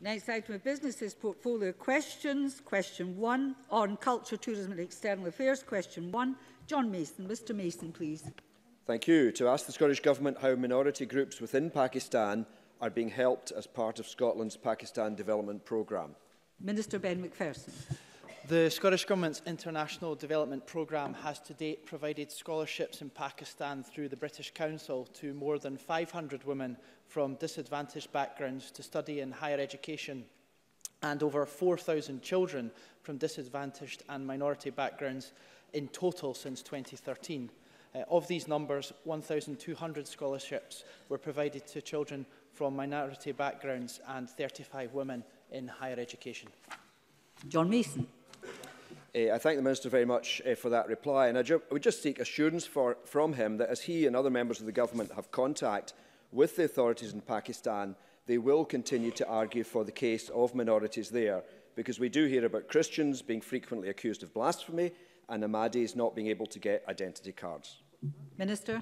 Next item of business is portfolio questions. Question 1 on culture, tourism and external affairs. Question 1. John Mason. Mr Mason, please. Thank you. To ask the Scottish Government how minority groups within Pakistan are being helped as part of Scotland's Pakistan Development Programme. Minister Ben McPherson. The Scottish Government's International Development Programme has to date provided scholarships in Pakistan through the British Council to more than 500 women from disadvantaged backgrounds to study in higher education, and over 4,000 children from disadvantaged and minority backgrounds in total since 2013. Of these numbers, 1,200 scholarships were provided to children from minority backgrounds and 35 women in higher education. John Mason. I thank the Minister very much for that reply, and I would just seek assurance from him that as he and other members of the Government have contact with the authorities in Pakistan, they will continue to argue for the case of minorities there, because we do hear about Christians being frequently accused of blasphemy and Ahmadis not being able to get identity cards. Minister.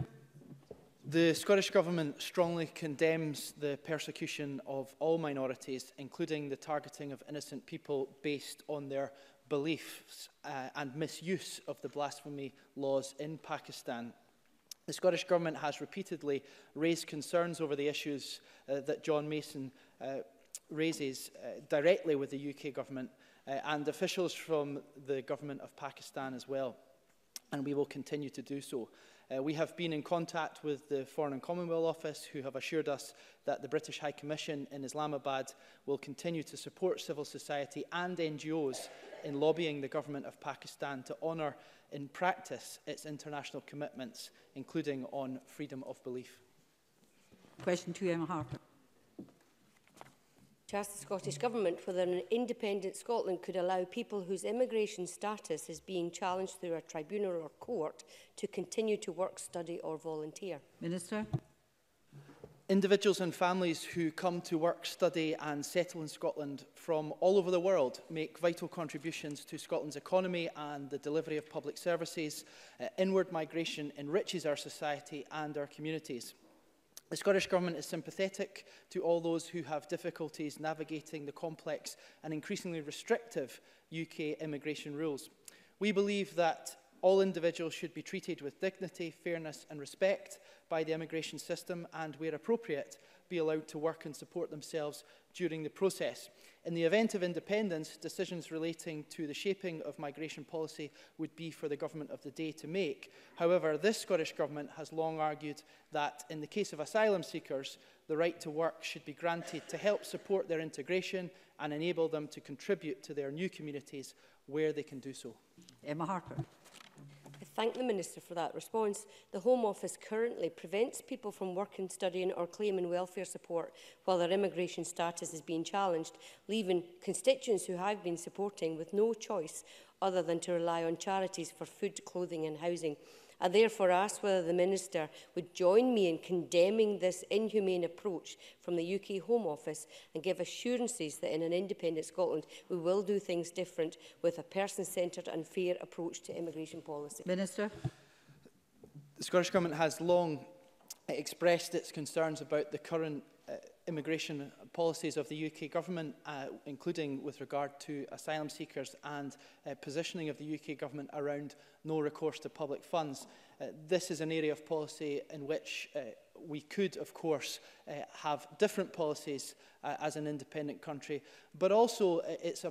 The Scottish Government strongly condemns the persecution of all minorities, including the targeting of innocent people based on their beliefs and misuse of the blasphemy laws in Pakistan. The Scottish Government has repeatedly raised concerns over the issues that John Mason raises directly with the UK Government and officials from the Government of Pakistan as well, and we will continue to do so. We have been in contact with the Foreign and Commonwealth Office, who have assured us that the British High Commission in Islamabad will continue to support civil society and NGOs in lobbying the Government of Pakistan to honour in practice its international commitments, including on freedom of belief. Question 2, Emma Harper. To ask the Scottish Government whether an independent Scotland could allow people whose immigration status is being challenged through a tribunal or court to continue to work, study or volunteer. Minister. Individuals and families who come to work, study and settle in Scotland from all over the world make vital contributions to Scotland's economy and the delivery of public services. Inward migration enriches our society and our communities. The Scottish Government is sympathetic to all those who have difficulties navigating the complex and increasingly restrictive UK immigration rules. We believe that all individuals should be treated with dignity, fairness and respect by the immigration system and, where appropriate, be allowed to work and support themselves during the process. In the event of independence, decisions relating to the shaping of migration policy would be for the government of the day to make. However, this Scottish Government has long argued that in the case of asylum seekers, the right to work should be granted to help support their integration and enable them to contribute to their new communities where they can do so. Emma Harper. I thank the Minister for that response. The Home Office currently prevents people from working, studying or claiming welfare support while their immigration status is being challenged, leaving constituents who have been supporting with no choice other than to rely on charities for food, clothing and housing. I therefore ask whether the Minister would join me in condemning this inhumane approach from the UK Home Office and give assurances that in an independent Scotland we will do things different with a person-centred and fair approach to immigration policy. Minister. The Scottish Government has long expressed its concerns about the current immigration policies of the UK Government, including with regard to asylum seekers and positioning of the UK Government around no recourse to public funds. This is an area of policy in which we could, of course, have different policies as an independent country, but also it's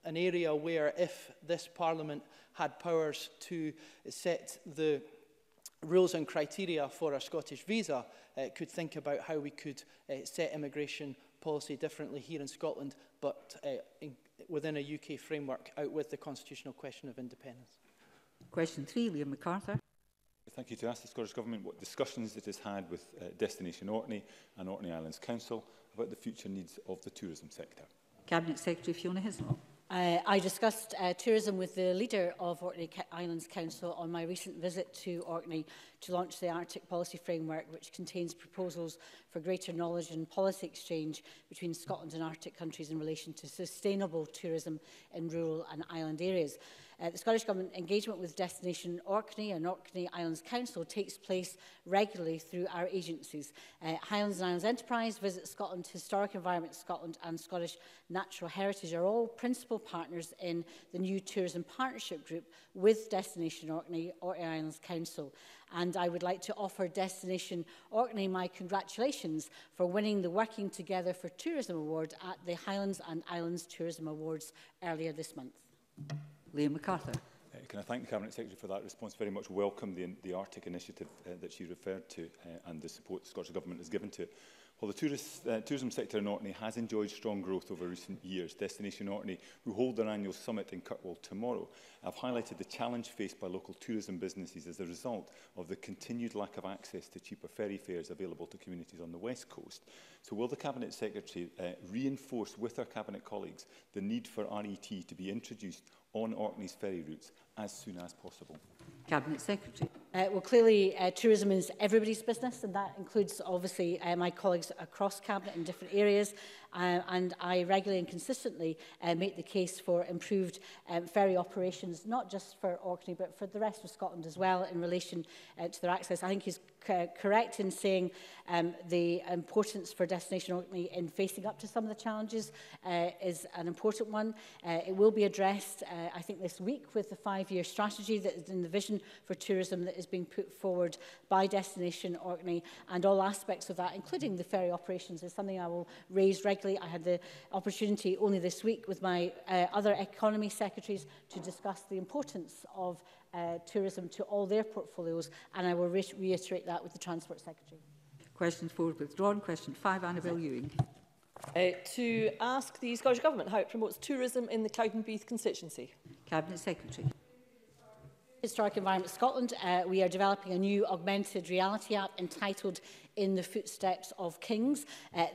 an area where, if this Parliament had powers to set the rules and criteria for a Scottish visa, could think about how we could set immigration policy differently here in Scotland, but within a UK framework, out with the constitutional question of independence. Question 3, Liam MacArthur. Thank you. To ask the Scottish Government what discussions it has had with Destination Orkney and Orkney Islands Council about the future needs of the tourism sector. Cabinet Secretary Fiona Hislop. I discussed tourism with the leader of Orkney Islands Council on my recent visit to Orkney to launch the Arctic Policy Framework, which contains proposals for greater knowledge and policy exchange between Scotland and Arctic countries in relation to sustainable tourism in rural and island areas. The Scottish Government engagement with Destination Orkney and Orkney Islands Council takes place regularly through our agencies. Highlands and Islands Enterprise, Visit Scotland, Historic Environment Scotland and Scottish Natural Heritage are all principal partners in the new Tourism Partnership Group with Destination Orkney, Orkney Islands Council. And I would like to offer Destination Orkney my congratulations for winning the Working Together for Tourism Award at the Highlands and Islands Tourism Awards earlier this month. Liam MacArthur. Can I thank the Cabinet Secretary for that response? Very much welcome the Arctic initiative that she referred to and the support the Scottish Government has given to it. While the tourism sector in Orkney has enjoyed strong growth over recent years, Destination Orkney, who hold their annual summit in Kirkwall tomorrow, have highlighted the challenge faced by local tourism businesses as a result of the continued lack of access to cheaper ferry fares available to communities on the West Coast. So will the Cabinet Secretary reinforce with her Cabinet colleagues the need for RET to be introduced on Orkney's ferry routes as soon as possible? Cabinet Secretary. Well, clearly, tourism is everybody's business, and that includes, obviously, my colleagues across Cabinet in different areas. And I regularly and consistently make the case for improved ferry operations, not just for Orkney, but for the rest of Scotland as well, in relation to their access. I think he's correct in saying the importance for Destination Orkney in facing up to some of the challenges is an important one. It will be addressed, I think, this week with the 5-year strategy that is in the vision for tourism that is being put forward by Destination Orkney, and all aspects of that, including the ferry operations, is something I will raise regularly. I had the opportunity only this week with my other economy secretaries to discuss the importance of tourism to all their portfolios, and I will reiterate that with the Transport Secretary. Question 4 withdrawn. Question 5, Annabel Ewing. To ask the Scottish Government how it promotes tourism in the Cowdenbeath constituency. Cabinet Secretary. Historic Environment Scotland, we are developing a new augmented reality app entitled In the Footsteps of Kings.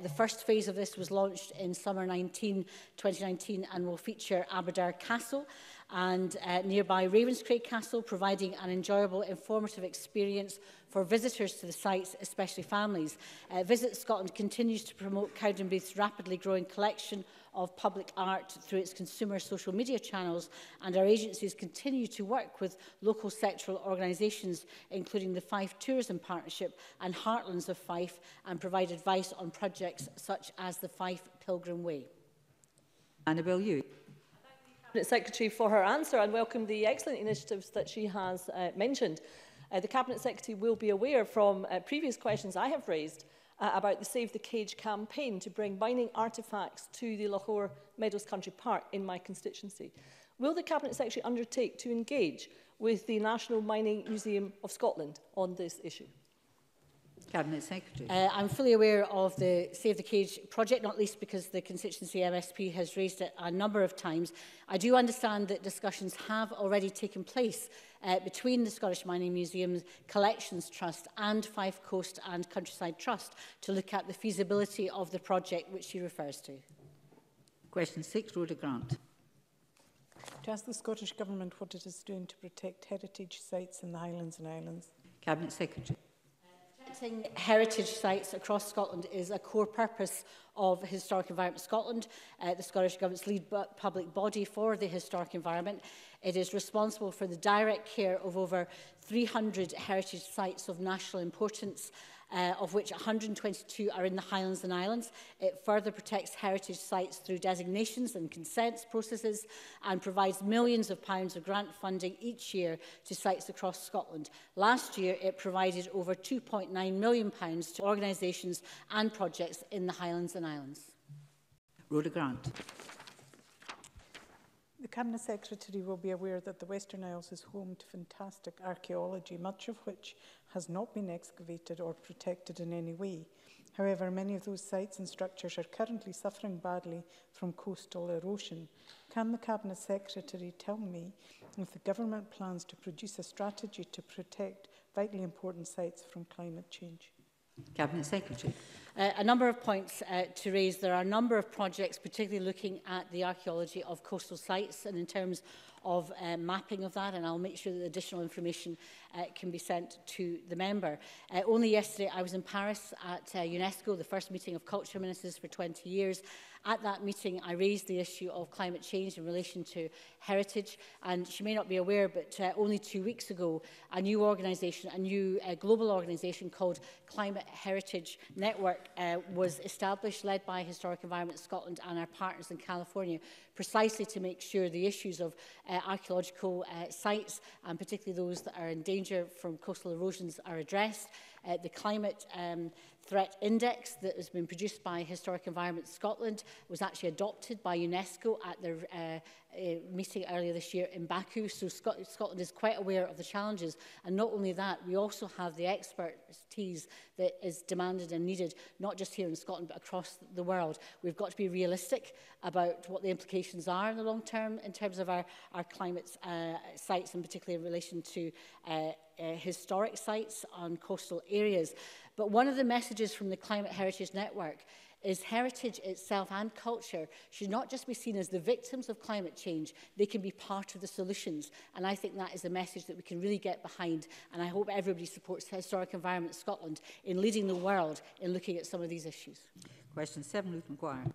The first phase of this was launched in summer 2019 and will feature Aberdare Castle and nearby Ravenscraig Castle, providing an enjoyable, informative experience for visitors to the sites, especially families. Visit Scotland continues to promote Cowdenbeath's rapidly growing collection of public art through its consumer social media channels, and our agencies continue to work with local sectoral organisations, including the Fife Tourism Partnership and Heartlands of Fife, and provide advice on projects such as the Fife Pilgrim Way. Annabel Ewing. Cabinet Secretary for her answer and welcome the excellent initiatives that she has mentioned. The Cabinet Secretary will be aware from previous questions I have raised about the Save the Cage campaign to bring mining artefacts to the Lochore Meadows Country Park in my constituency. Will the Cabinet Secretary undertake to engage with the National Mining Museum of Scotland on this issue? Cabinet Secretary. I'm fully aware of the Save the Cage project, not least because the constituency MSP has raised it a number of times. I do understand that discussions have already taken place between the Scottish Mining Museums Collections Trust and Fife Coast and Countryside Trust to look at the feasibility of the project which she refers to. Question 6, Rhoda Grant. To ask the Scottish Government what it is doing to protect heritage sites in the Highlands and Islands. Cabinet Secretary. Protecting heritage sites across Scotland is a core purpose of Historic Environment Scotland, the Scottish Government's lead public body for the historic environment. It is responsible for the direct care of over 300 heritage sites of national importance, of which 122 are in the Highlands and Islands. It further protects heritage sites through designations and consents processes and provides millions of pounds of grant funding each year to sites across Scotland. Last year, it provided over £2.9 million to organisations and projects in the Highlands and Islands. Rhoda Grant. The Cabinet Secretary will be aware that the Western Isles is home to fantastic archaeology, much of which has not been excavated or protected in any way. However, many of those sites and structures are currently suffering badly from coastal erosion. Can the Cabinet Secretary tell me if the Government plans to produce a strategy to protect vitally important sites from climate change? Cabinet Secretary. A number of points to raise. There are a number of projects, particularly looking at the archaeology of coastal sites and in terms of mapping of that, and I'll make sure that additional information can be sent to the member. Only yesterday I was in Paris at UNESCO, the first meeting of culture ministers for 20 years, At that meeting, I raised the issue of climate change in relation to heritage, and she may not be aware, but only 2 weeks ago, a new global organisation called Climate Heritage Network was established, led by Historic Environment Scotland and our partners in California, precisely to make sure the issues of archaeological sites, and particularly those that are in danger from coastal erosions, are addressed. The climate threat index that has been produced by Historic Environment Scotland was actually adopted by UNESCO at their meeting earlier this year in Baku. So Scotland is quite aware of the challenges. And not only that, we also have the expertise that is demanded and needed, not just here in Scotland, but across the world. We've got to be realistic about what the implications are in the long term in terms of our climate sites, and particularly in relation to historic sites on coastal areas. But one of the messages from the Climate Heritage Network is heritage itself and culture should not just be seen as the victims of climate change, they can be part of the solutions. And I think that is a message that we can really get behind. And I hope everybody supports Historic Environment Scotland in leading the world in looking at some of these issues. Question 7, Ruth Maguire.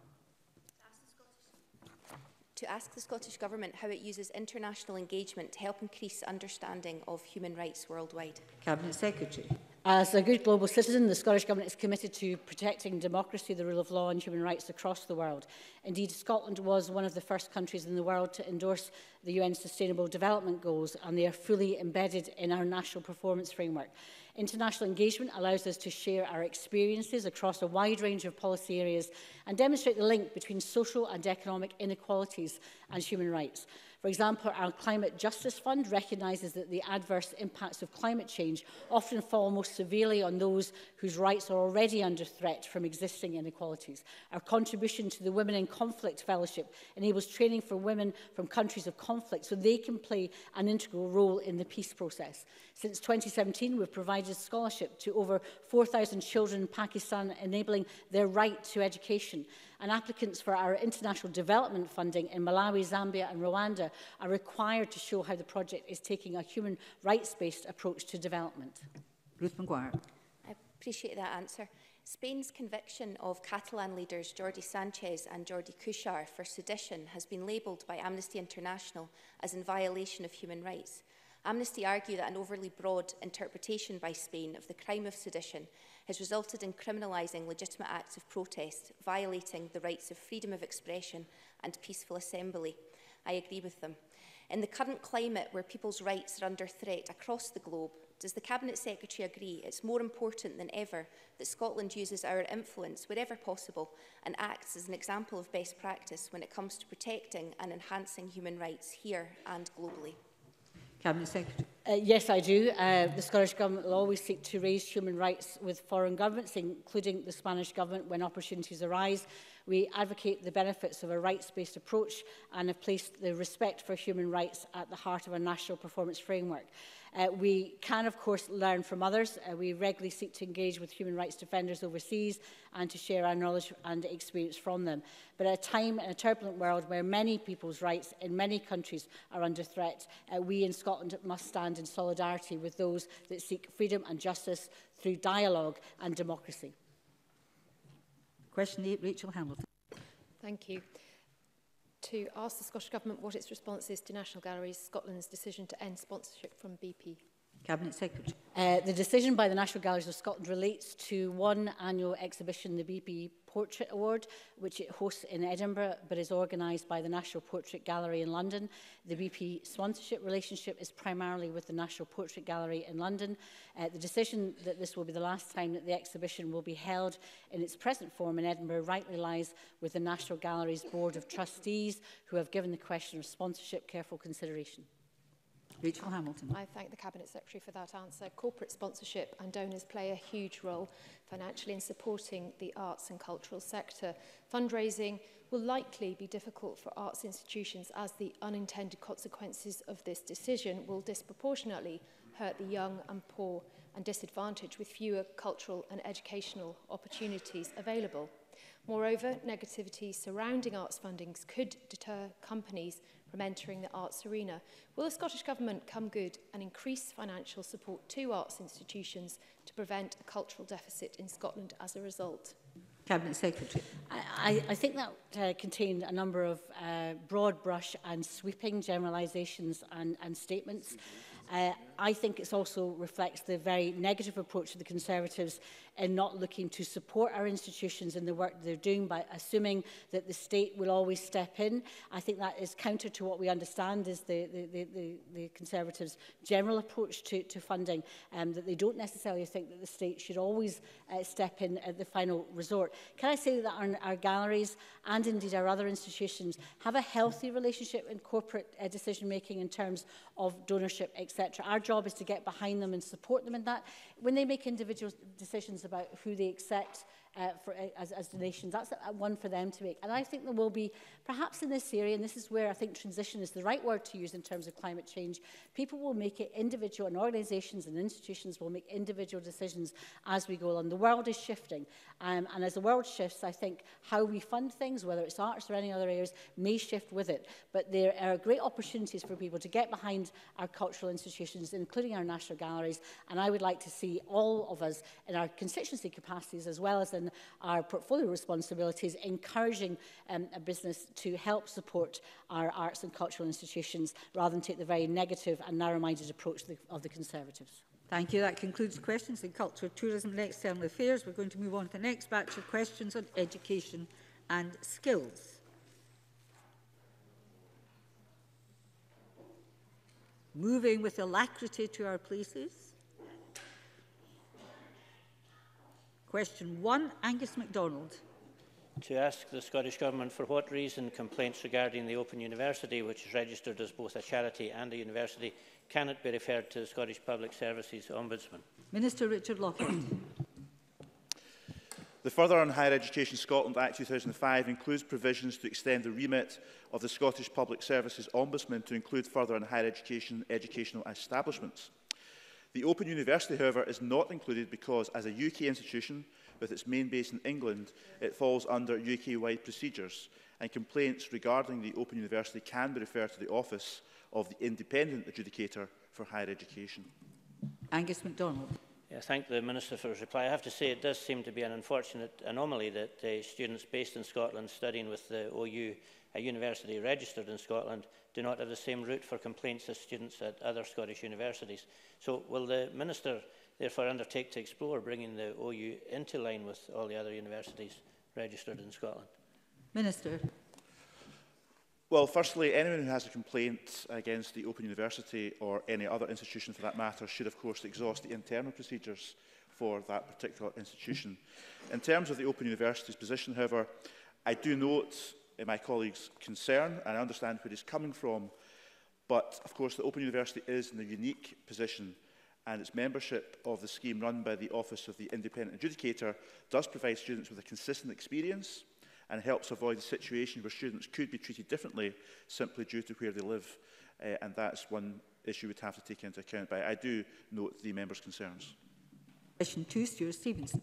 To ask the Scottish Government how it uses international engagement to help increase understanding of human rights worldwide. Cabinet Secretary. As a good global citizen, the Scottish Government is committed to protecting democracy, the rule of law and human rights across the world. Indeed, Scotland was one of the first countries in the world to endorse the UN Sustainable Development Goals, and they are fully embedded in our national performance framework. International engagement allows us to share our experiences across a wide range of policy areas and demonstrate the link between social and economic inequalities and human rights. For example, our Climate Justice Fund recognises that the adverse impacts of climate change often fall most severely on those whose rights are already under threat from existing inequalities. Our contribution to the Women in Conflict Fellowship enables training for women from countries of conflict so they can play an integral role in the peace process. Since 2017, we've provided scholarship to over 4,000 children in Pakistan, enabling their right to education. And applicants for our international development funding in Malawi, Zambia and Rwanda are required to show how the project is taking a human rights-based approach to development. Ruth Maguire. I appreciate that answer. Spain's conviction of Catalan leaders Jordi Sanchez and Jordi Cuixart for sedition has been labelled by Amnesty International as in violation of human rights. Amnesty argue that an overly broad interpretation by Spain of the crime of sedition has resulted in criminalising legitimate acts of protest, violating the rights of freedom of expression and peaceful assembly. I agree with them. In the current climate where people's rights are under threat across the globe, does the Cabinet Secretary agree it's more important than ever that Scotland uses our influence wherever possible and acts as an example of best practice when it comes to protecting and enhancing human rights here and globally? Cabinet Secretary. Yes, I do. The Scottish Government will always seek to raise human rights with foreign governments, including the Spanish Government, when opportunities arise. We advocate the benefits of a rights-based approach and have placed the respect for human rights at the heart of our national performance framework. We can, of course, learn from others. We regularly seek to engage with human rights defenders overseas and to share our knowledge and experience from them. But at a time in a turbulent world where many people's rights in many countries are under threat, we in Scotland must stand in solidarity with those that seek freedom and justice through dialogue and democracy. Question 8, Rachel Hamilton. Thank you. To ask the Scottish Government what its response is to National Galleries Scotland's decision to end sponsorship from BP. Cabinet Secretary. The decision by the National Galleries of Scotland relates to one annual exhibition, the BP Portrait Award, which it hosts in Edinburgh, but is organised by the National Portrait Gallery in London. The BP sponsorship relationship is primarily with the National Portrait Gallery in London. The decision that this will be the last time that the exhibition will be held in its present form in Edinburgh rightly lies with the National Gallery's Board of Trustees, who have given the question of sponsorship careful consideration. Rachel Hamilton. I thank the Cabinet Secretary for that answer. Corporate sponsorship and donors play a huge role financially in supporting the arts and cultural sector. Fundraising will likely be difficult for arts institutions as the unintended consequences of this decision will disproportionately hurt the young and poor and disadvantaged with fewer cultural and educational opportunities available. Moreover, negativity surrounding arts fundings could deter companies from entering the arts arena. Will the Scottish Government come good and increase financial support to arts institutions to prevent a cultural deficit in Scotland as a result? Cabinet Secretary. I think that contained a number of broad brush and sweeping generalisations and statements. I think it also reflects the very negative approach of the Conservatives in not looking to support our institutions in the work they're doing by assuming that the state will always step in. I think that is counter to what we understand is the Conservatives' general approach to funding, that they don't necessarily think that the state should always step in at the final resort. Can I say that our galleries and indeed our other institutions have a healthy relationship in corporate decision-making in terms of donorship, etc. Our job is to get behind them and support them in that. When they make individual decisions about who they accept as donations, that's one for them to make. And I think there will be, perhaps in this area, and this is where I think transition is the right word to use in terms of climate change, people will make it individual, and organisations and institutions will make individual decisions as we go along. The world is shifting, and as the world shifts, I think how we fund things, whether it's arts or any other areas, may shift with it. But there are great opportunities for people to get behind our cultural institutions, including our national galleries, and I would like to see all of us in our constituency capacities, as well as in our portfolio responsibilities, encouraging a business to help support our arts and cultural institutions rather than take the very negative and narrow-minded approach of the Conservatives. Thank you. That concludes questions in culture, tourism and external affairs. We're going to move on to the next batch of questions on education and skills. Moving with alacrity to our places. Question 1, Angus MacDonald. To ask the Scottish Government for what reason complaints regarding the Open University, which is registered as both a charity and a university, cannot be referred to the Scottish Public Services Ombudsman. Minister Richard Lockwood. The Further on Higher Education Scotland Act 2005 includes provisions to extend the remit of the Scottish Public Services Ombudsman to include further on higher educational establishments. The Open University, however, is not included because, as a UK institution with its main base in England, it falls under UK-wide procedures, and complaints regarding the Open University can be referred to the Office of the Independent Adjudicator for Higher Education. Angus MacDonald. I thank the Minister for his reply. I have to say it does seem to be an unfortunate anomaly that students based in Scotland studying with the OU, a university registered in Scotland, do not have the same route for complaints as students at other Scottish universities. So will the Minister therefore undertake to explore bringing the OU into line with all the other universities registered in Scotland? Minister. Well, firstly, anyone who has a complaint against the Open University or any other institution for that matter should, of course, exhaust the internal procedures for that particular institution. In terms of the Open University's position, however, I do note my colleague's concern, and I understand where he's coming from, but, of course, the Open University is in a unique position, and its membership of the scheme run by the Office of the Independent Adjudicator does provide students with a consistent experience and helps avoid a situation where students could be treated differently simply due to where they live. And that's one issue we'd have to take into account. But I do note the member's concerns. Question 2, Stuart Stevenson.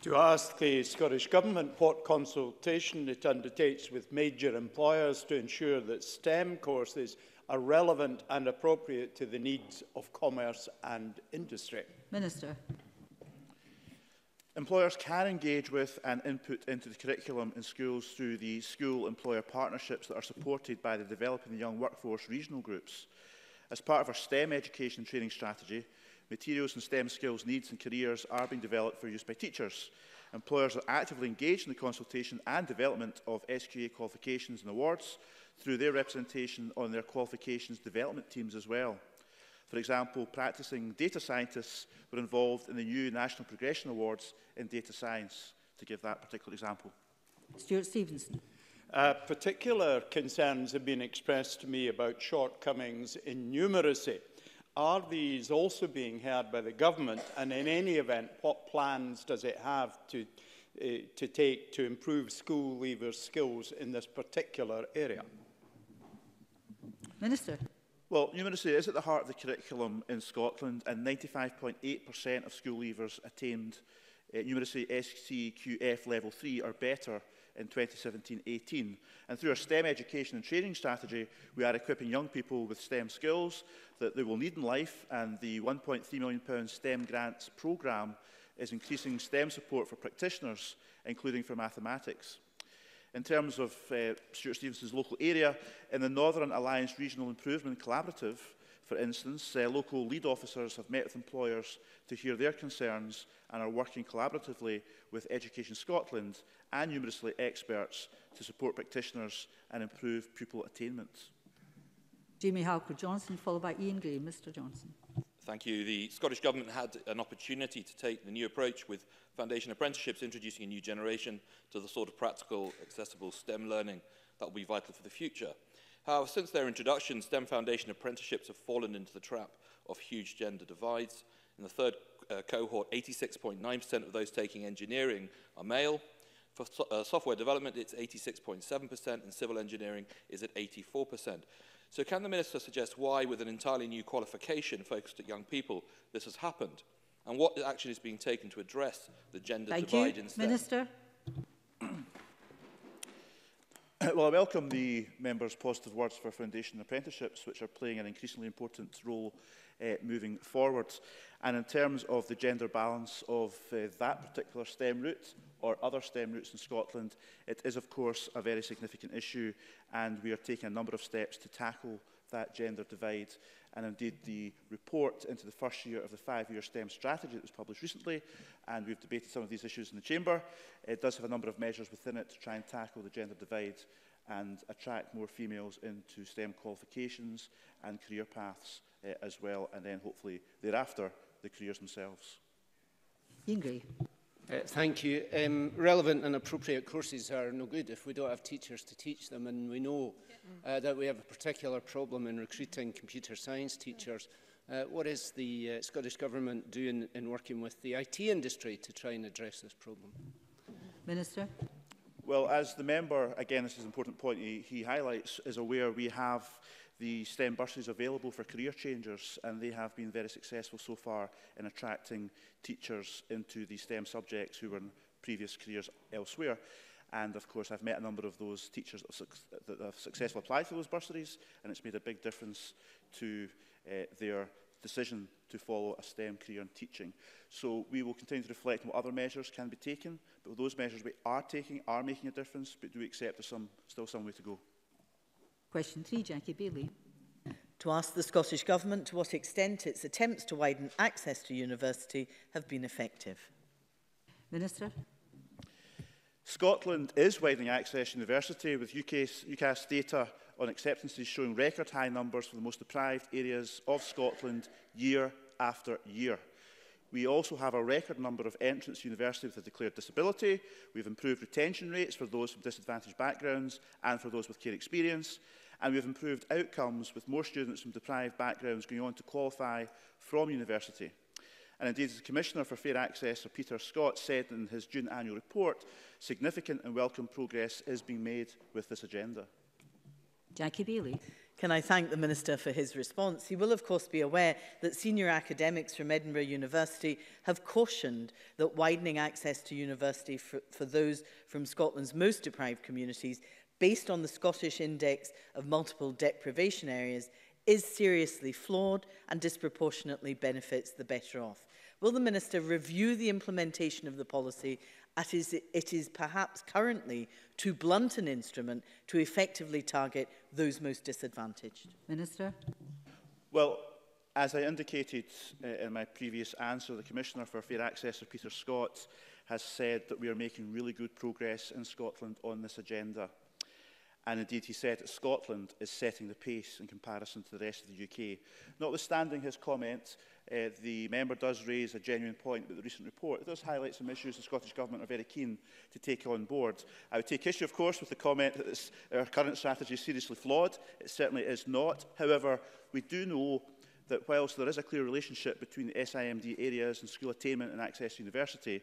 To ask the Scottish Government what consultation it undertakes with major employers to ensure that STEM courses are relevant and appropriate to the needs of commerce and industry. Minister. Employers can engage with and input into the curriculum in schools through the school-employer partnerships that are supported by the Developing the Young Workforce regional groups. As part of our STEM education and training strategy, materials and STEM skills, needs and careers are being developed for use by teachers. Employers are actively engaged in the consultation and development of SQA qualifications and awards through their representation on their qualifications development teams as well. For example, practising data scientists were involved in the new National Progression Awards in data science, to give that particular example. Stuart Stevenson. Particular concerns have been expressed to me about shortcomings in numeracy. Are these also being heard by the Government? And in any event, what plans does it have to take to improve school leavers' skills in this particular area? Minister. Well, numeracy is at the heart of the curriculum in Scotland, and 95.8% of school leavers attained numeracy SCQF level 3 or better in 2017-18. And through our STEM education and training strategy, we are equipping young people with STEM skills that they will need in life, and the £1.3 million STEM grants programme is increasing STEM support for practitioners, including for mathematics. In terms of Stuart Stevenson's local area, in the Northern Alliance Regional Improvement Collaborative, for instance, local lead officers have met with employers to hear their concerns and are working collaboratively with Education Scotland and numerously experts to support practitioners and improve pupil attainment. Jamie Halker-Johnson, followed by Ian Gray. Mr Johnson. Thank you. The Scottish Government had an opportunity to take the new approach with foundation apprenticeships, introducing a new generation to the sort of practical, accessible STEM learning that will be vital for the future. However, since their introduction, STEM foundation apprenticeships have fallen into the trap of huge gender divides. In the third cohort, 86.9% of those taking engineering are male. For software development, it's 86.7%, and civil engineering is at 84%. So can the Minister suggest why, with an entirely new qualification focused at young people, this has happened? And what action is being taken to address the gender divide in STEM? Minister. Well, I welcome the member's positive words for foundation apprenticeships, which are playing an increasingly important role moving forward. And in terms of the gender balance of that particular STEM route or other STEM routes in Scotland, it is, of course, a very significant issue, and we are taking a number of steps to tackle that gender divide. And indeed, the report into the first year of the 5-year STEM strategy that was published recently, and we've debated some of these issues in the Chamber, it does have a number of measures within it to try and tackle the gender divide and attract more females into STEM qualifications and career paths as well, and then hopefully thereafter the careers themselves. Ian Gray. Thank you. Relevant and appropriate courses are no good if we don't have teachers to teach them, and we know that we have a particular problem in recruiting computer science teachers. What is the Scottish Government doing in working with the IT industry to try and address this problem? Minister. Well, as the member, again, this is an important point he highlights, is aware, we have the STEM bursaries available for career changers, and they have been very successful so far in attracting teachers into the STEM subjects who were in previous careers elsewhere. And of course, I've met a number of those teachers that have successfully applied for those bursaries, and it's made a big difference to their decision to follow a STEM career in teaching. So we will continue to reflect on what other measures can be taken, but those measures we are taking are making a difference, but do we accept there's still some way to go. Question 3, Jackie Bailey. To ask the Scottish Government to what extent its attempts to widen access to university have been effective. Minister. Scotland is widening access to university, with UCAS data on acceptances showing record high numbers for the most deprived areas of Scotland year after year. We also have a record number of entrants to university with a declared disability. We've improved retention rates for those from disadvantaged backgrounds and for those with care experience. And we've improved outcomes with more students from deprived backgrounds going on to qualify from university. And indeed, as the Commissioner for Fair Access, Sir Peter Scott, said in his June annual report, significant and welcome progress is being made with this agenda. Jackie Bailey. Can I thank the Minister for his response? He will, of course, be aware that senior academics from Edinburgh University have cautioned that widening access to university for those from Scotland's most deprived communities, based on the Scottish Index of Multiple Deprivation Areas, is seriously flawed and disproportionately benefits the better off. Will the Minister review the implementation of the policy as it is perhaps currently too blunt an instrument to effectively target those most disadvantaged? Minister. Well, as I indicated in my previous answer, the Commissioner for Fair Access, Sir Peter Scott, has said that we are making really good progress in Scotland on this agenda. And indeed, he said that Scotland is setting the pace in comparison to the rest of the UK. Notwithstanding his comment, the member does raise a genuine point about the recent report. It does highlight some issues the Scottish Government are very keen to take on board. I would take issue, of course, with the comment that our current strategy is seriously flawed. It certainly is not. However, we do know that whilst there is a clear relationship between the SIMD areas and school attainment and access to university,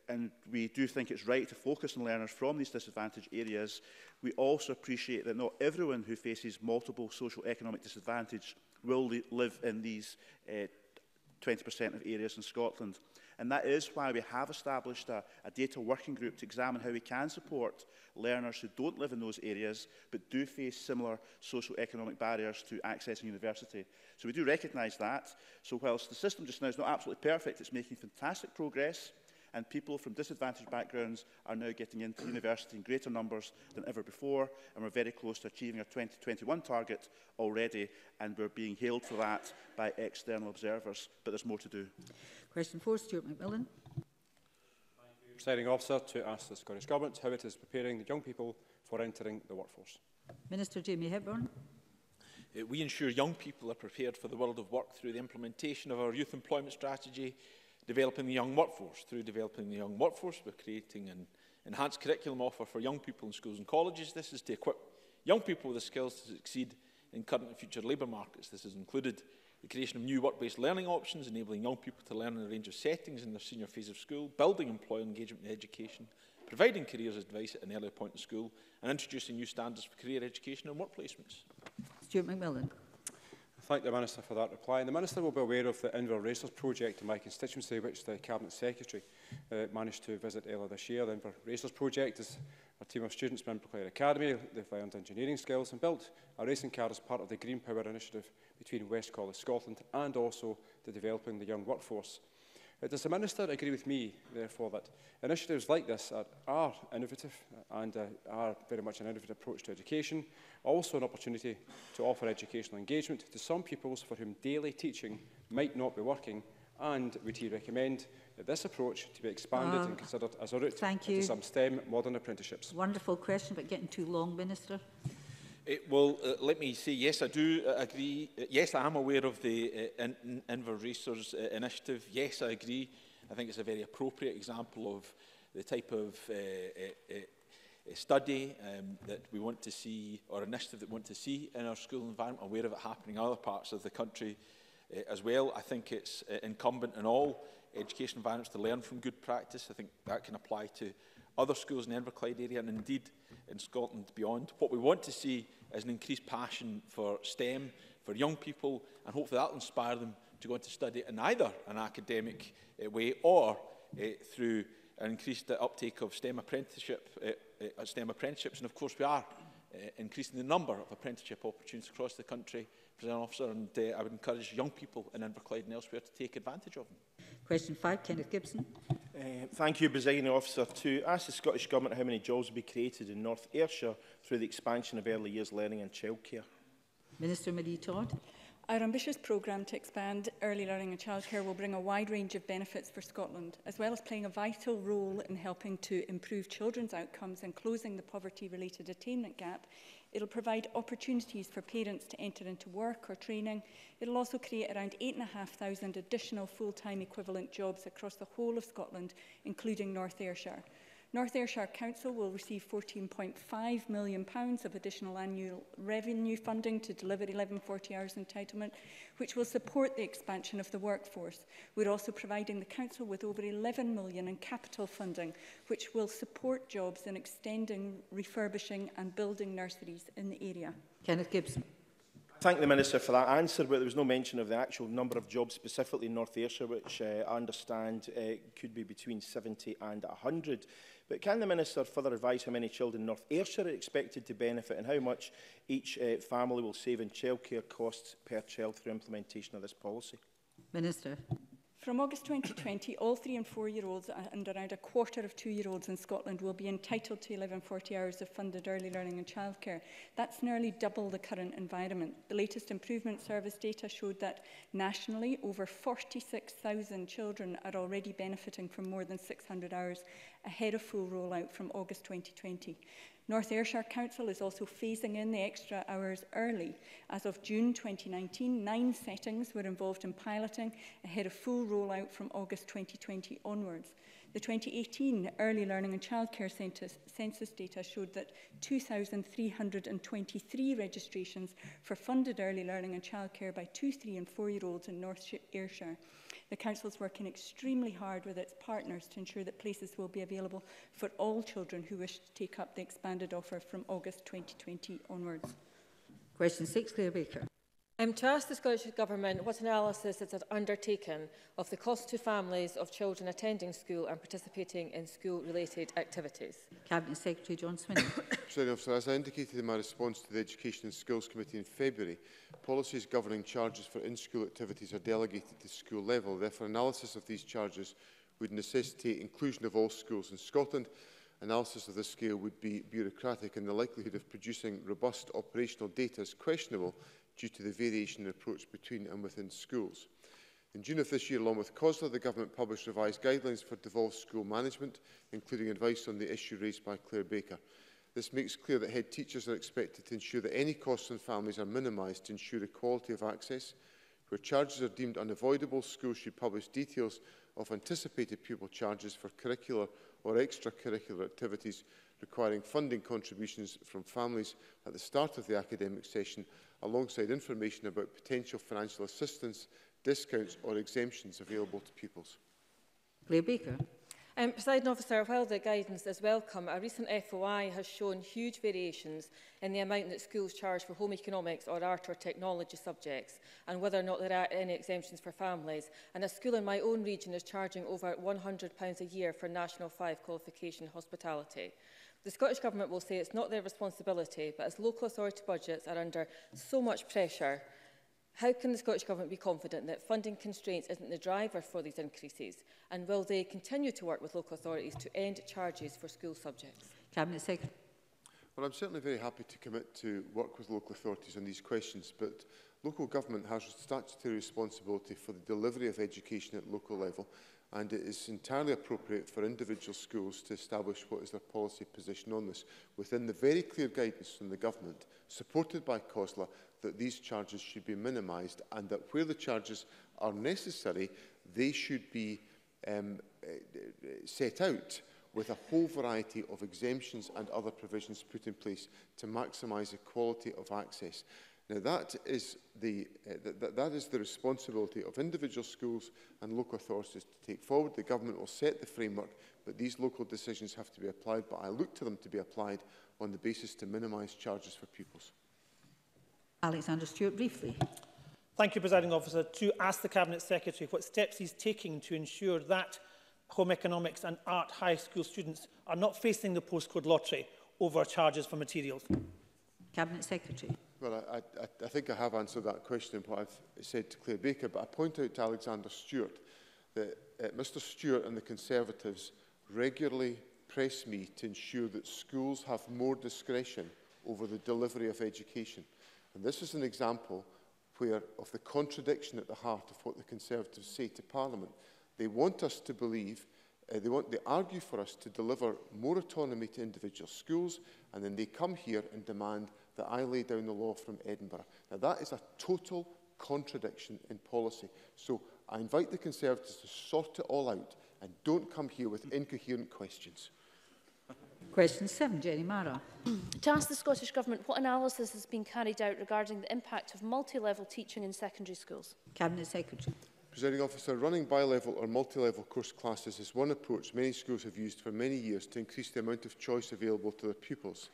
and we do think it's right to focus on learners from these disadvantaged areas, we also appreciate that not everyone who faces multiple socio-economic disadvantage will live in these 20% of areas in Scotland. And that is why we have established a data working group to examine how we can support learners who don't live in those areas but do face similar socio-economic barriers to accessing university. So we do recognise that. So whilst the system just now is not absolutely perfect, it's making fantastic progress, and people from disadvantaged backgrounds are now getting into university in greater numbers than ever before, and we're very close to achieving our 2021 target already, and we're being hailed for that by external observers, but there's more to do. Question 4, Stuart McMillan. Presiding Officer, to ask the Scottish Government how it is preparing the young people for entering the workforce. Minister Jamie Hepburn. We ensure young people are prepared for the world of work through the implementation of our youth employment strategy, developing the young workforce. Through developing the young workforce, we're creating an enhanced curriculum offer for young people in schools and colleges. This is to equip young people with the skills to succeed in current and future labour markets. This has included the creation of new work-based learning options, enabling young people to learn in a range of settings in their senior phase of school, building employer engagement in education, providing careers advice at an earlier point in school, and introducing new standards for career education and work placements. Stuart McMillan. I thank the Minister for that reply. And the Minister will be aware of the Inver Racers project in my constituency, which the Cabinet Secretary managed to visit earlier this year. The Inver Racers project is a team of students from Inverclyde Academy. They've learned engineering skills and built a racing car as part of the Green Power initiative between West College Scotland and also the developing the young workforce. Does the Minister agree with me, therefore, that initiatives like this are innovative and are very much an innovative approach to education, also an opportunity to offer educational engagement to some pupils for whom daily teaching might not be working, and would he recommend that this approach to be expanded and considered as a route into some STEM modern apprenticeships? Wonderful question, but getting too long, Minister. Well, let me say, yes, I do agree. Yes, I am aware of the Inver Racers initiative. Yes, I agree. I think it's a very appropriate example of the type of study that we want to see, or initiative that we want to see in our school environment. I'm aware of it happening in other parts of the country as well. I think it's incumbent on all education environments to learn from good practice. I think that can apply to other schools in the Inverclyde area and indeed in Scotland beyond. What we want to see is an increased passion for STEM, for young people, and hopefully that will inspire them to go on to study in either an academic way or through an increased uptake of STEM apprenticeships. And of course we are increasing the number of apprenticeship opportunities across the country, President Officer, and I would encourage young people in Inverclyde and elsewhere to take advantage of them. Question 5, Kenneth Gibson. Thank you, Presiding Officer. To ask the Scottish Government how many jobs will be created in North Ayrshire through the expansion of early years learning and childcare. Minister Marie Todd. Our ambitious programme to expand early learning and childcare will bring a wide range of benefits for Scotland, as well as playing a vital role in helping to improve children's outcomes and closing the poverty-related attainment gap. It will provide opportunities for parents to enter into work or training. It will also create around 8,500 additional full-time equivalent jobs across the whole of Scotland, including North Ayrshire. North Ayrshire Council will receive £14.5 million of additional annual revenue funding to deliver 1140 hours entitlement, which will support the expansion of the workforce. We're also providing the Council with over £11 million in capital funding, which will support jobs in extending, refurbishing and building nurseries in the area. Kenneth Gibson. Thank the Minister for that answer, but there was no mention of the actual number of jobs specifically in North Ayrshire, which I understand could be between 70 and 100. But can the Minister further advise how many children in North Ayrshire are expected to benefit and how much each family will save in childcare costs per child through implementation of this policy? Minister. From August 2020, all 3- and 4-year-olds and around a quarter of 2-year-olds in Scotland will be entitled to 1140 hours of funded early learning and childcare. That's nearly double the current environment. The latest Improvement Service data showed that nationally, over 46,000 children are already benefiting from more than 600 hours, ahead of full rollout from August 2020. North Ayrshire Council is also phasing in the extra hours early. As of June 2019, 9 settings were involved in piloting ahead of full rollout from August 2020 onwards. The 2018 Early Learning and Childcare Census data showed that 2,323 registrations for funded early learning and childcare by 2-, 3- and 4-year-olds in North Ayrshire. The Council is working extremely hard with its partners to ensure that places will be available for all children who wish to take up the expanded offer from August 2020 onwards. Question 6, Claire Baker. To ask the Scottish Government what analysis it has undertaken of the cost to families of children attending school and participating in school-related activities. Cabinet Secretary John Swinney. Presiding Officer, as I indicated in my response to the Education and Skills Committee in February, policies governing charges for in-school activities are delegated to school level. Therefore, analysis of these charges would necessitate inclusion of all schools in Scotland. Analysis of this scale would be bureaucratic, and the likelihood of producing robust operational data is questionable due to the variation in approach between and within schools. In June of this year, along with COSLA, the Government published revised guidelines for devolved school management, including advice on the issue raised by Claire Baker. This makes clear that head teachers are expected to ensure that any costs on families are minimised to ensure equality of access. Where charges are deemed unavoidable, schools should publish details of anticipated pupil charges for curricular or extracurricular activities requiring funding contributions from families at the start of the academic session, alongside information about potential financial assistance, discounts or exemptions available to pupils. Claire Baker. Presiding Officer, while the guidance is welcome, a recent FOI has shown huge variations in the amount that schools charge for home economics or art or technology subjects, and whether or not there are any exemptions for families. And a school in my own region is charging over £100 a year for National 5 qualification hospitality. The Scottish Government will say it's not their responsibility, but as local authority budgets are under so much pressure, how can the Scottish Government be confident that funding constraints isn't the driver for these increases? And will they continue to work with local authorities to end charges for school subjects? Cabinet Secretary. Well, I'm certainly very happy to commit to work with local authorities on these questions, but local government has a statutory responsibility for the delivery of education at local level, and it is entirely appropriate for individual schools to establish what is their policy position on this, within the very clear guidance from the government, supported by COSLA, that these charges should be minimised, and that where the charges are necessary, they should be set out with a whole variety of exemptions and other provisions put in place to maximise equality of access. Now, that is the responsibility of individual schools and local authorities to take forward. The government will set the framework, but these local decisions have to be applied, but I look to them to be applied on the basis to minimise charges for pupils. Alexander Stewart, briefly. Thank you, Presiding Officer. To ask the Cabinet Secretary what steps he's taking to ensure that home economics and art high school students are not facing the postcode lottery over charges for materials. Cabinet Secretary. Well, I think I have answered that question in what I've said to Claire Baker, but I point out to Alexander Stewart that Mr Stewart and the Conservatives regularly press me to ensure that schools have more discretion over the delivery of education. And this is an example of the contradiction at the heart of what the Conservatives say to Parliament. They want us to believe, they argue for us to deliver more autonomy to individual schools, and then they come here and demand that I lay down the law from Edinburgh. Now, that is a total contradiction in policy. So I invite the Conservatives to sort it all out and don't come here with incoherent questions. Question 7, Jenny Mara. To ask the Scottish Government what analysis has been carried out regarding the impact of multi-level teaching in secondary schools. Cabinet Secretary. Presiding Officer, running bi-level or multi-level course classes is one approach many schools have used for many years to increase the amount of choice available to their pupils.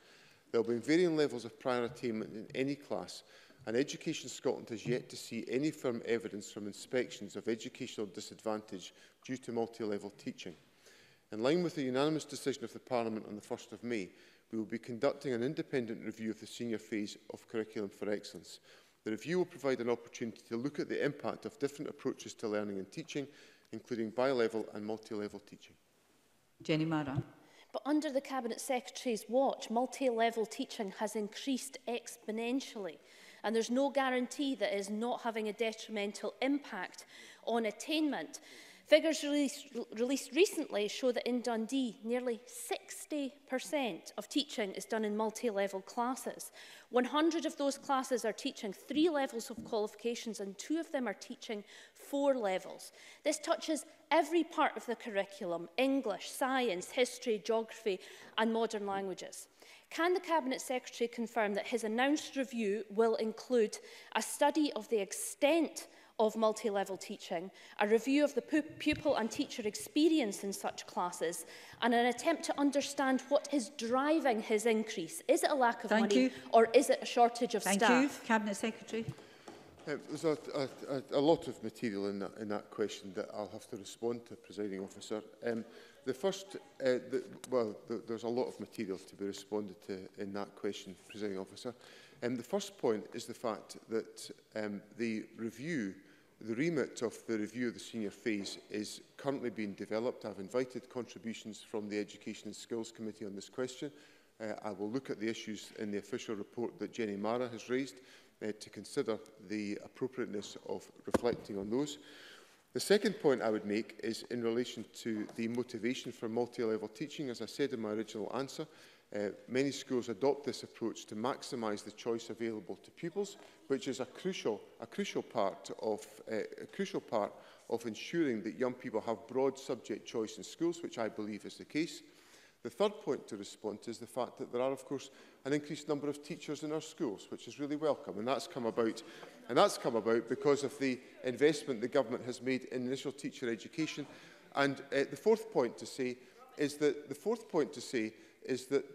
There will be varying levels of prior attainment in any class, and Education Scotland has yet to see any firm evidence from inspections of educational disadvantage due to multi-level teaching. In line with the unanimous decision of the Parliament on the 1st of May, we will be conducting an independent review of the senior phase of Curriculum for Excellence. The review will provide an opportunity to look at the impact of different approaches to learning and teaching, including bi-level and multi-level teaching. Jenny Mara. But under the Cabinet Secretary's watch, multi-level teaching has increased exponentially, and there's no guarantee that it is not having a detrimental impact on attainment. Figures released recently show that in Dundee, nearly 60% of teaching is done in multi-level classes. 100 of those classes are teaching 3 levels of qualifications, and 2 of them are teaching 4 levels. This touches every part of the curriculum: English, science, history, geography and modern languages. Can the Cabinet Secretary confirm that his announced review will include a study of the extent of multi-level teaching, a review of the pupil and teacher experience in such classes, and an attempt to understand what is driving his increase? Is it a lack of money, or is it a shortage of staff? Thank you. Cabinet Secretary. There's a lot of material in that question that I'll have to respond to, Presiding Officer. The first, there's a lot of material to be responded to in that question, Presiding Officer. The first point is the fact that the remit of the review of the senior phase is currently being developed. I've invited contributions from the Education and Skills Committee on this question. I will look at the issues in the official report that Jenny Mara has raised to consider the appropriateness of reflecting on those. The second point I would make is in relation to the motivation for multi-level teaching. As I said in my original answer, many schools adopt this approach to maximise the choice available to pupils, which is a crucial part of ensuring that young people have broad subject choice in schools, which I believe is the case. The third point to respond to is the fact that there are, of course, an increased number of teachers in our schools, which is really welcome, and that's come about because of the investment the government has made in initial teacher education. And the fourth point to say is that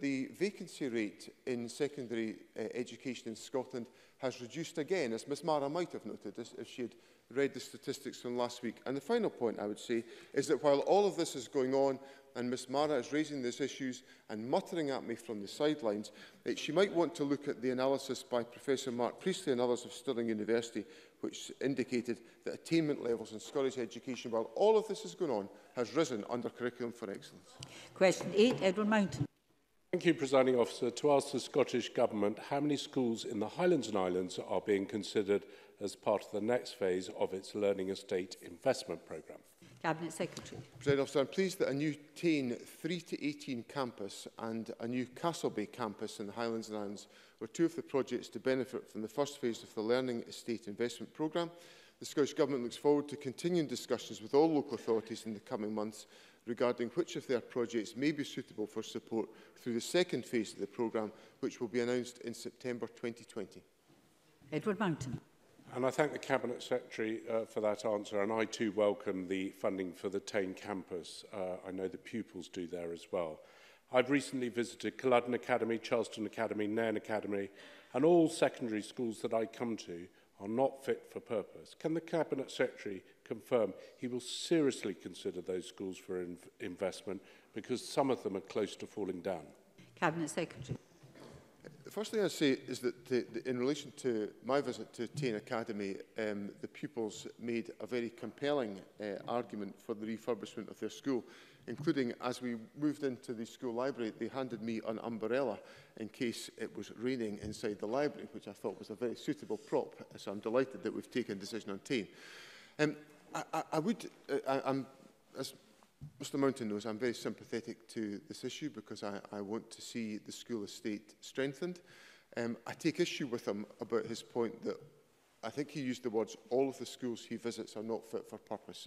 the vacancy rate in secondary education in Scotland has reduced again, as Ms Mara might have noted if she had read the statistics from last week. And the final point I would say is that while all of this is going on and Ms Mara is raising these issues and muttering at me from the sidelines, she might want to look at the analysis by Professor Mark Priestley and others of Stirling University, which indicated that attainment levels in Scottish education, while all of this is going on, has risen under Curriculum for Excellence. Question 8, Edward Mountain. Thank you, Presiding Officer. To ask the Scottish Government how many schools in the Highlands and Islands are being considered as part of the next phase of its Learning Estate investment programme. Cabinet Secretary. Presiding Officer, I'm pleased that a new Tain 3 to 18 campus and a new Castlebay campus in the Highlands and Islands were two of the projects to benefit from the first phase of the Learning Estate investment programme. The Scottish Government looks forward to continuing discussions with all local authorities in the coming months regarding which of their projects may be suitable for support through the second phase of the programme, which will be announced in September 2020. Edward Mountain. And I thank the Cabinet Secretary for that answer, and I too welcome the funding for the Tain campus. I know the pupils do there as well. I've recently visited Culloden Academy, Charleston Academy, Nairn Academy, and all secondary schools that I come to are not fit for purpose. Can the Cabinet Secretary confirm he will seriously consider those schools for investment, because some of them are close to falling down? Cabinet Secretary. The first thing I'd say is that in relation to my visit to Tain Academy, the pupils made a very compelling argument for the refurbishment of their school, including as we moved into the school library, they handed me an umbrella in case it was raining inside the library, which I thought was a very suitable prop. So I'm delighted that we've taken a decision on Tain. As Mr Mountain knows, I'm very sympathetic to this issue because I want to see the school estate strengthened. I take issue with him about his point that I think he used the words, all of the schools he visits are not fit for purpose.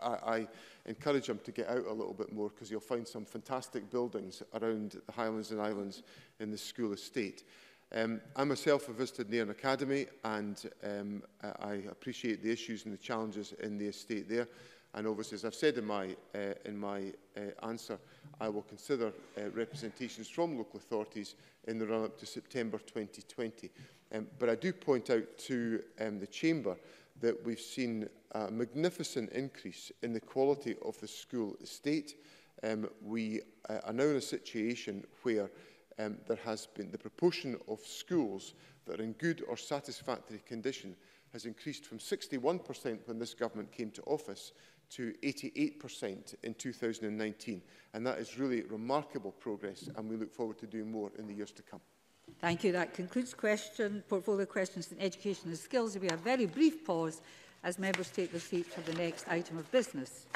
I encourage him to get out a little bit more because you'll find some fantastic buildings around the Highlands and Islands in the school estate. I myself have visited Nairn Academy and I appreciate the issues and the challenges in the estate there. And obviously, as I've said in my answer, I will consider representations from local authorities in the run-up to September 2020. But I do point out to the Chamber that we've seen a magnificent increase in the quality of the school estate. We are now in a situation where there has been the proportion of schools that are in good or satisfactory condition has increased from 61% when this government came to office to 88% in 2019. And that is really remarkable progress, and we look forward to doing more in the years to come. Thank you. That concludes portfolio questions in education and skills. We have a very brief pause as members take their seats for the next item of business.